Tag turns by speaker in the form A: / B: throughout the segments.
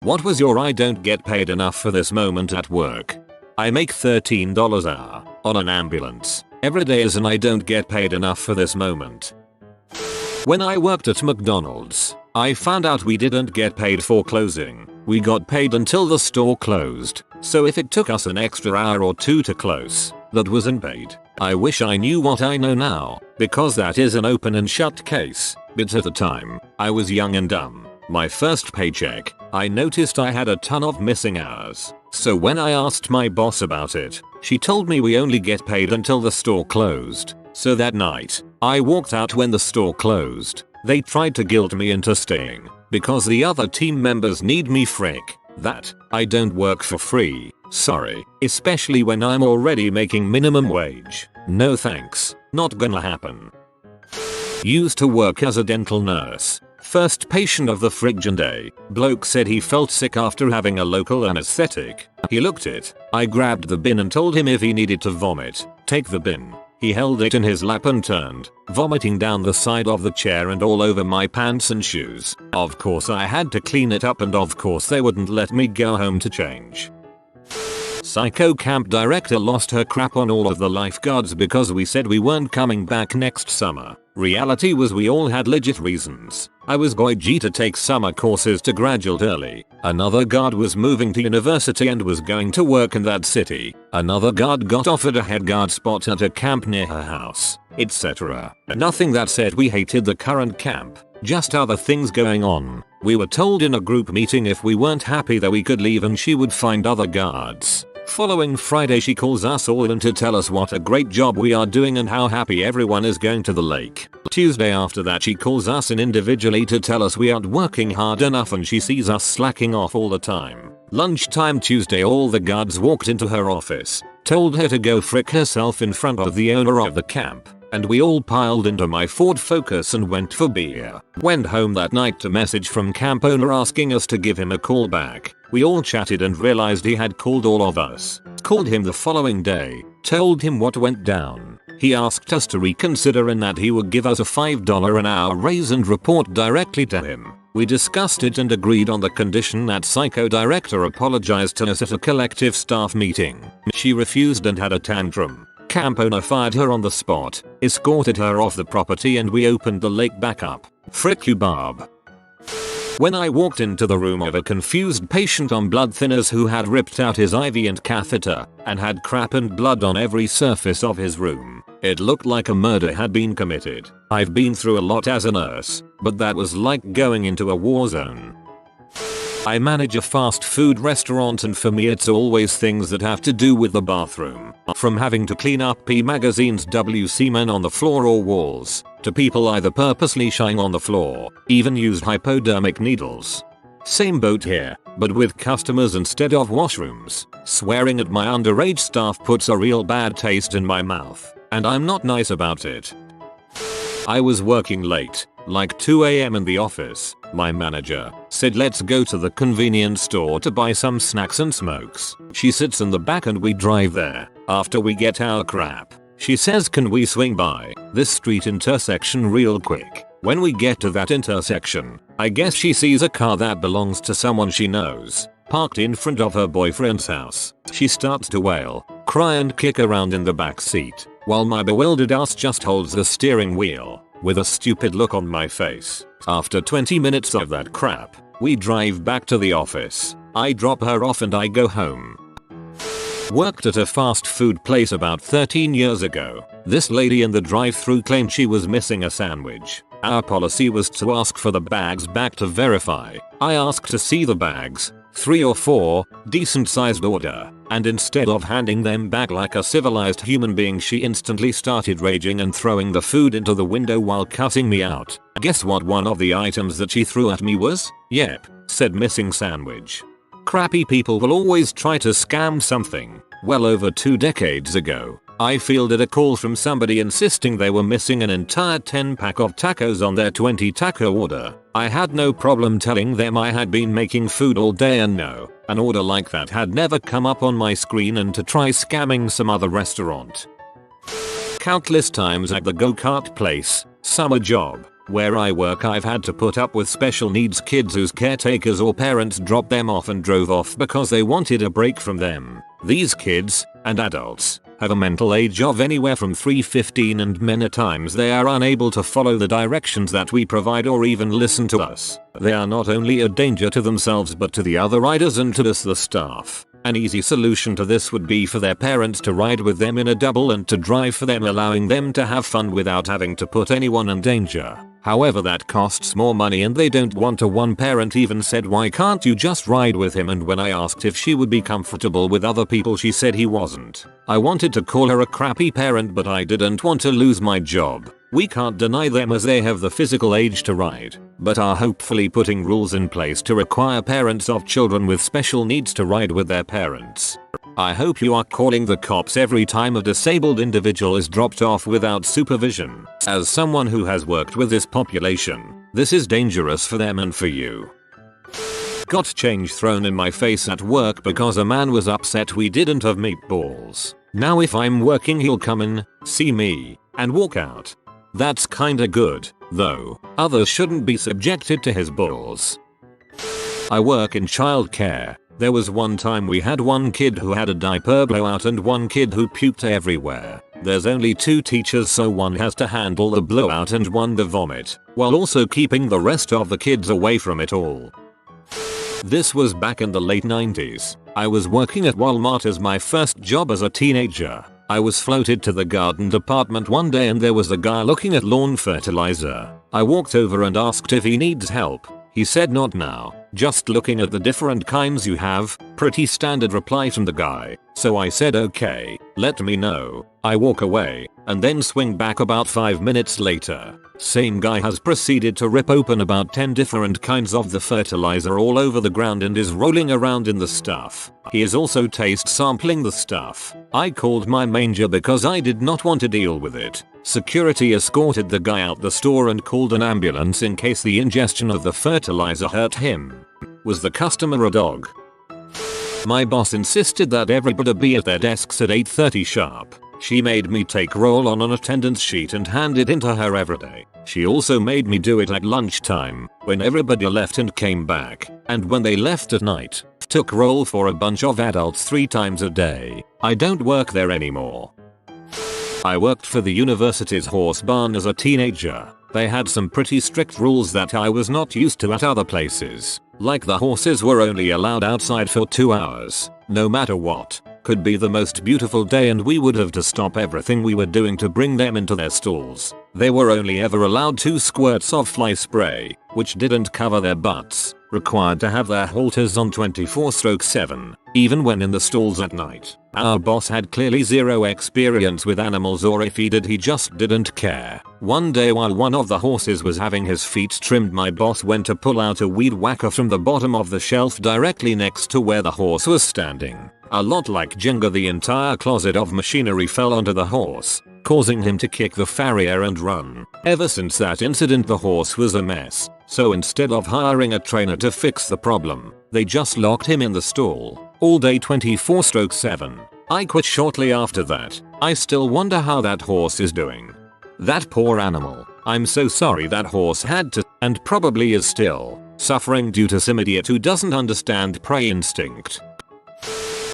A: What was your I don't get paid enough for this moment at work? I make $13 an hour on an ambulance. Every day is an I don't get paid enough for this moment. When I worked at McDonald's, I found out we didn't get paid for closing. We got paid until the store closed. So if it took us an extra hour or two to close, that wasn't paid. I wish I knew what I know now, because that is an open and shut case. But at the time, I was young and dumb. My first paycheck, I noticed I had a ton of missing hours. So when I asked my boss about it, she told me we only get paid until the store closed. So that night, I walked out when the store closed. They tried to guilt me into staying, because the other team members need me. Frick that. I don't work for free. Sorry. Especially when I'm already making minimum wage. No thanks. Not gonna happen. Used to work as a dental nurse. First patient of the friggin' day. Bloke said he felt sick after having a local anesthetic. He looked it. I grabbed the bin and told him if he needed to vomit, take the bin. He held it in his lap and turned, vomiting down the side of the chair and all over my pants and shoes. Of course I had to clean it up and of course they wouldn't let me go home to change. Psycho camp director lost her crap on all of the lifeguards because we said we weren't coming back next summer. Reality was we all had legit reasons. I was going to take summer courses to graduate early. Another guard was moving to university and was going to work in that city. Another guard got offered a head guard spot at a camp near her house, etc. Nothing that said we hated the current camp, just other things going on. We were told in a group meeting if we weren't happy that we could leave and she would find other guards. Following Friday she calls us all in to tell us what a great job we are doing and how happy everyone is going to the lake. Tuesday after that she calls us in individually to tell us we aren't working hard enough and she sees us slacking off all the time. Lunchtime Tuesday all the guards walked into her office, told her to go frick herself in front of the owner of the camp. And we all piled into my Ford Focus and went for beer. Went home that night to message from camp owner asking us to give him a call back. We all chatted and realized he had called all of us. Called him the following day, told him what went down. He asked us to reconsider and that he would give us a $5 an hour raise and report directly to him. We discussed it and agreed on the condition that Psycho director apologized to us at a collective staff meeting. She refused and had a tantrum. Camp owner fired her on the spot, escorted her off the property and we opened the lake back up. Frick you Barb. When I walked into the room of a confused patient on blood thinners who had ripped out his IV and catheter and had crap and blood on every surface of his room, it looked like a murder had been committed. I've been through a lot as a nurse, but that was like going into a war zone. I manage a fast food restaurant and for me it's always things that have to do with the bathroom. From having to clean up P Magazine's semen on the floor or walls, to people either purposely shying on the floor, even used hypodermic needles. Same boat here, but with customers instead of washrooms. Swearing at my underage staff puts a real bad taste in my mouth, and I'm not nice about it. I was working late, like 2 AM in the office. My manager said let's go to the convenience store to buy some snacks and smokes. She sits in the back and we drive there. After we get our crap, she says can we swing by this street intersection real quick. When we get to that intersection, I guess she sees a car that belongs to someone she knows, parked in front of her boyfriend's house. She starts to wail, cry and kick around in the back seat, while my bewildered ass just holds the steering wheel, with a stupid look on my face. After 20 minutes of that crap, we drive back to the office. I drop her off and I go home. Worked at a fast food place about 13 years ago. This lady in the drive-thru claimed she was missing a sandwich. Our policy was to ask for the bags back to verify. I asked to see the bags, 3 or 4, decent sized order, and instead of handing them back like a civilized human being she instantly started raging and throwing the food into the window while cussing me out. Guess what one of the items that she threw at me was? Yep, said missing sandwich. Crappy people will always try to scam something. Well over 2 decades ago, I fielded a call from somebody insisting they were missing an entire 10-pack of tacos on their 20 taco order. I had no problem telling them I had been making food all day and no, an order like that had never come up on my screen and to try scamming some other restaurant. Countless times at the go-kart place, summer job. Where I work, I've had to put up with special needs kids whose caretakers or parents dropped them off and drove off because they wanted a break from them. These kids, and adults, have a mental age of anywhere from 3-15, and many times they are unable to follow the directions that we provide or even listen to us. They are not only a danger to themselves but to the other riders and to us, the staff. An easy solution to this would be for their parents to ride with them in a double and to drive for them, allowing them to have fun without having to put anyone in danger. However, that costs more money and they don't want to. One parent even said, "Why can't you just ride with him?" And when I asked if she would be comfortable with other people, she said he wasn't. I wanted to call her a crappy parent, but I didn't want to lose my job. We can't deny them as they have the physical age to ride, but are hopefully putting rules in place to require parents of children with special needs to ride with their parents. I hope you are calling the cops every time a disabled individual is dropped off without supervision. As someone who has worked with this population, this is dangerous for them and for you. Got change thrown in my face at work because a man was upset we didn't have meatballs. Now if I'm working, he'll come in, see me, and walk out. That's kinda good, though. Others shouldn't be subjected to his balls. I work in childcare. There was one time we had one kid who had a diaper blowout and one kid who puked everywhere. There's only 2 teachers, so one has to handle the blowout and one the vomit, while also keeping the rest of the kids away from it all. This was back in the late 90s. I was working at Walmart as my first job as a teenager. I was floated to the garden department one day and there was a guy looking at lawn fertilizer. I walked over and asked if he needs help. He said, "Not now, just looking at the different kinds you have." Pretty standard reply from the guy. So I said, "Okay, let me know." I walk away and then swing back about 5 minutes later. Same guy has proceeded to rip open about 10 different kinds of the fertilizer all over the ground and is rolling around in the stuff. He is also taste sampling the stuff. I called my manager because I did not want to deal with it. Security escorted the guy out the store and called an ambulance in case the ingestion of the fertilizer hurt him. Was the customer a dog? My boss insisted that everybody be at their desks at 8:30 sharp. She made me take roll on an attendance sheet and hand it into her every day. She also made me do it at lunchtime, when everybody left and came back, and when they left at night. Took roll for a bunch of adults 3 times a day. I don't work there anymore. I worked for the university's horse barn as a teenager. They had some pretty strict rules that I was not used to at other places. Like the horses were only allowed outside for 2 hours, no matter what. Could be the most beautiful day and we would have to stop everything we were doing to bring them into their stalls. They were only ever allowed 2 squirts of fly spray, which didn't cover their butts. Required to have their halters on 24/7, even when in the stalls at night. Our boss had clearly zero experience with animals, or if he did, he just didn't care. One day while one of the horses was having his feet trimmed, my boss went to pull out a weed whacker from the bottom of the shelf directly next to where the horse was standing. A lot like Jenga, the entire closet of machinery fell onto the horse, causing him to kick the farrier and run. Ever since that incident, the horse was a mess. So instead of hiring a trainer to fix the problem, they just locked him in the stall, all day 24/7. I quit shortly after that. I still wonder how that horse is doing. That poor animal. I'm so sorry that horse had to, and probably is still, suffering due to some idiot who doesn't understand prey instinct.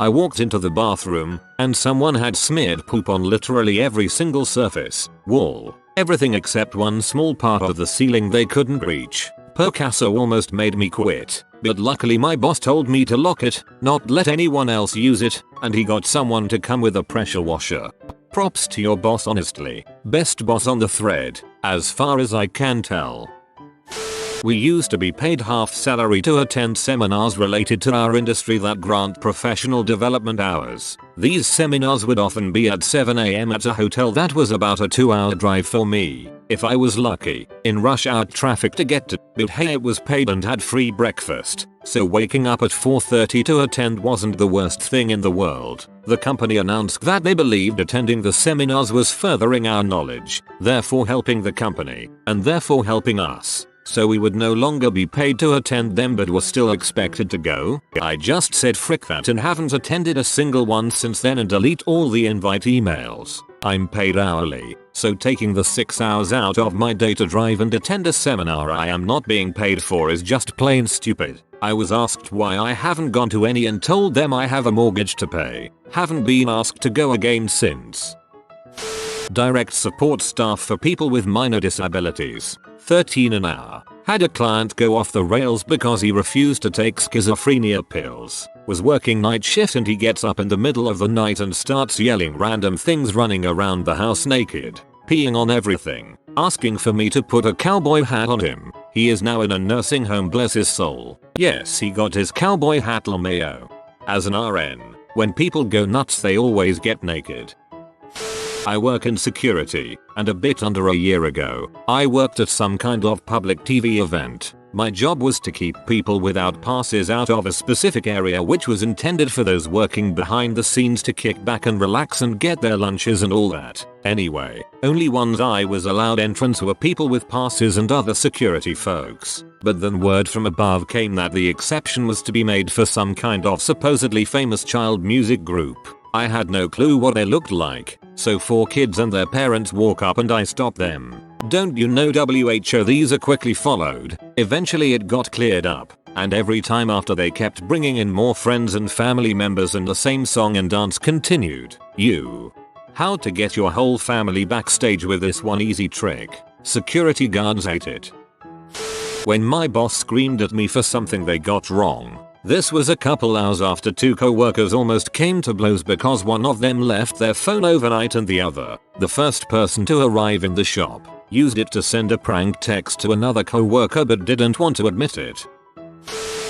A: I walked into the bathroom, and someone had smeared poop on literally every single surface, wall, everything except one small part of the ceiling they couldn't reach. Picasso almost made me quit, but luckily my boss told me to lock it, not let anyone else use it, and he got someone to come with a pressure washer. Props to your boss, honestly. Best boss on the thread, as far as I can tell. We used to be paid half salary to attend seminars related to our industry that grant professional development hours. These seminars would often be at 7 AM at a hotel that was about a 2-hour drive for me, if I was lucky, in rush hour traffic to get to, but hey, it was paid and had free breakfast, so waking up at 4:30 to attend wasn't the worst thing in the world. The company announced that they believed attending the seminars was furthering our knowledge, therefore helping the company, and therefore helping us. So we would no longer be paid to attend them but were still expected to go. I just said frick that and haven't attended a single one since then and delete all the invite emails. I'm paid hourly. So taking the 6 hours out of my day to drive and attend a seminar I am not being paid for is just plain stupid. I was asked why I haven't gone to any and told them I have a mortgage to pay. Haven't been asked to go again since. Direct support staff for people with minor disabilities. 13 an hour. Had a client go off the rails because he refused to take schizophrenia pills. Was working night shift and he gets up in the middle of the night and starts yelling random things, running around the house naked, peeing on everything, asking for me to put a cowboy hat on him. He is now in a nursing home, bless his soul. Yes, he got his cowboy hat LMAO. As an RN, when people go nuts they always get naked. I work in security, and a bit under a year ago, I worked at some kind of public TV event. My job was to keep people without passes out of a specific area which was intended for those working behind the scenes to kick back and relax and get their lunches and all that. Anyway, only ones I was allowed entrance were people with passes and other security folks. But then word from above came that the exception was to be made for some kind of supposedly famous child music group. I had no clue what they looked like, so 4 kids and their parents walk up and I stop them. Don't you know WHO? These are quickly followed. Eventually it got cleared up, and every time after they kept bringing in more friends and family members and the same song and dance continued. How to get your whole family backstage with this one easy trick. Security guards hate it. When my boss screamed at me for something they got wrong. This was a couple hours after 2 co-workers almost came to blows because one of them left their phone overnight and the other, the first person to arrive in the shop, used it to send a prank text to another co-worker but didn't want to admit it.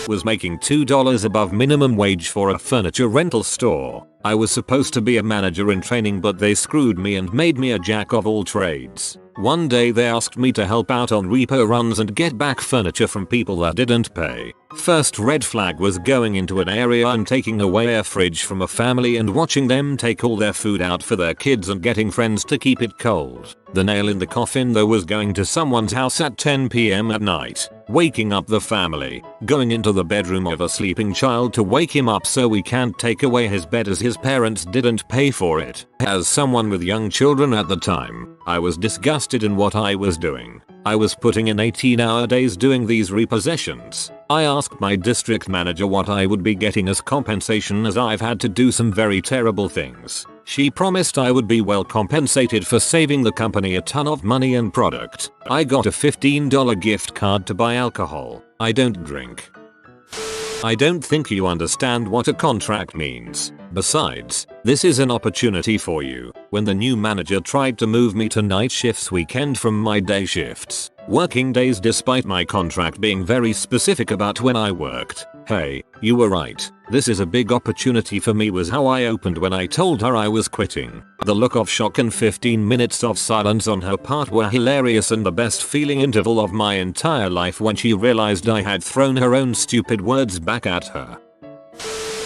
A: Was making $2 above minimum wage for a furniture rental store. I was supposed to be a manager in training but they screwed me and made me a jack of all trades. One day they asked me to help out on repo runs and get back furniture from people that didn't pay. First red flag was going into an area and taking away a fridge from a family and watching them take all their food out for their kids and getting friends to keep it cold. The nail in the coffin though was going to someone's house at 10 PM at night, waking up the family, going into the bedroom of a sleeping child to wake him up so we can't take away his bed as his parents didn't pay for it. As someone with young children at the time, I was disgusted in what I was doing. I was putting in 18-hour days doing these repossessions. I asked my district manager what I would be getting as compensation as I've had to do some very terrible things. She promised I would be well compensated for saving the company a ton of money and product. I got a $15 gift card to buy alcohol. I don't drink. I don't think you understand what a contract means. Besides, this is an opportunity for you. When the new manager tried to move me to night shifts weekend from my day shifts, working days despite my contract being very specific about when I worked. Hey, you were right. This is a big opportunity for me was how I opened when I told her I was quitting. The look of shock and 15 minutes of silence on her part were hilarious and the best feeling interval of my entire life when she realized I had thrown her own stupid words back at her.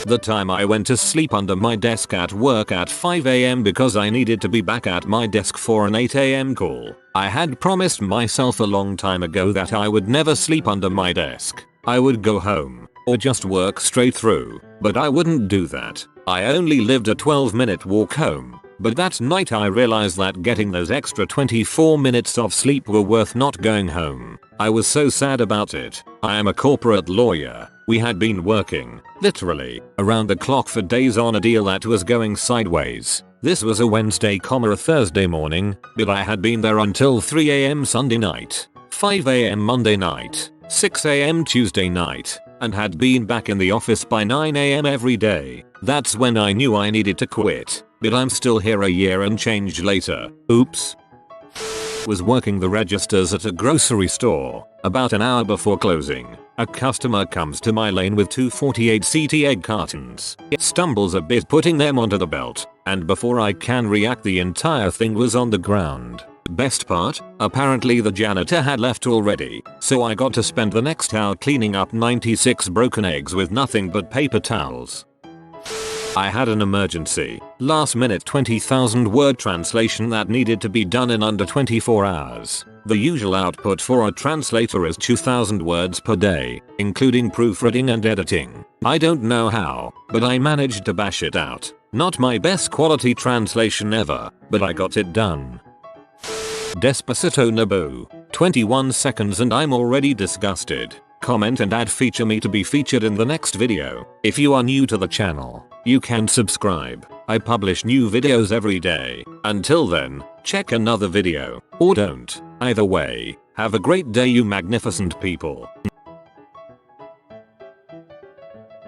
A: The time I went to sleep under my desk at work at 5 AM because I needed to be back at my desk for an 8 AM call. I had promised myself a long time ago that I would never sleep under my desk. I would go home, or just work straight through, but I wouldn't do that. I only lived a 12-minute walk home, but that night I realized that getting those extra 24 minutes of sleep were worth not going home. I was so sad about it. I am a corporate lawyer. We had been working, literally, around the clock for days on a deal that was going sideways. This was a Wednesday, a Thursday morning, but I had been there until 3 AM Sunday night, 5 AM Monday night, 6 AM Tuesday night, and had been back in the office by 9 AM every day. That's when I knew I needed to quit, but I'm still here a year and change later. Oops. Was working the registers at a grocery store. About an hour before closing, a customer comes to my lane with 2 48CT egg cartons. Stumbles a bit putting them onto the belt, and before I can react the entire thing was on the ground. Best part, apparently the janitor had left already, so I got to spend the next hour cleaning up 96 broken eggs with nothing but paper towels. I had an emergency, last minute 20,000 word translation that needed to be done in under 24 hours. The usual output for a translator is 2,000 words per day, including proofreading and editing. I don't know how, but I managed to bash it out. Not my best quality translation ever, but I got it done. Despacito Nabo. 21 seconds and I'm already disgusted. Comment and add feature me to be featured in the next video. If you are new to the channel, you can subscribe. I publish new videos every day. Until then, check another video. Or don't. Either way, have a great day you magnificent people.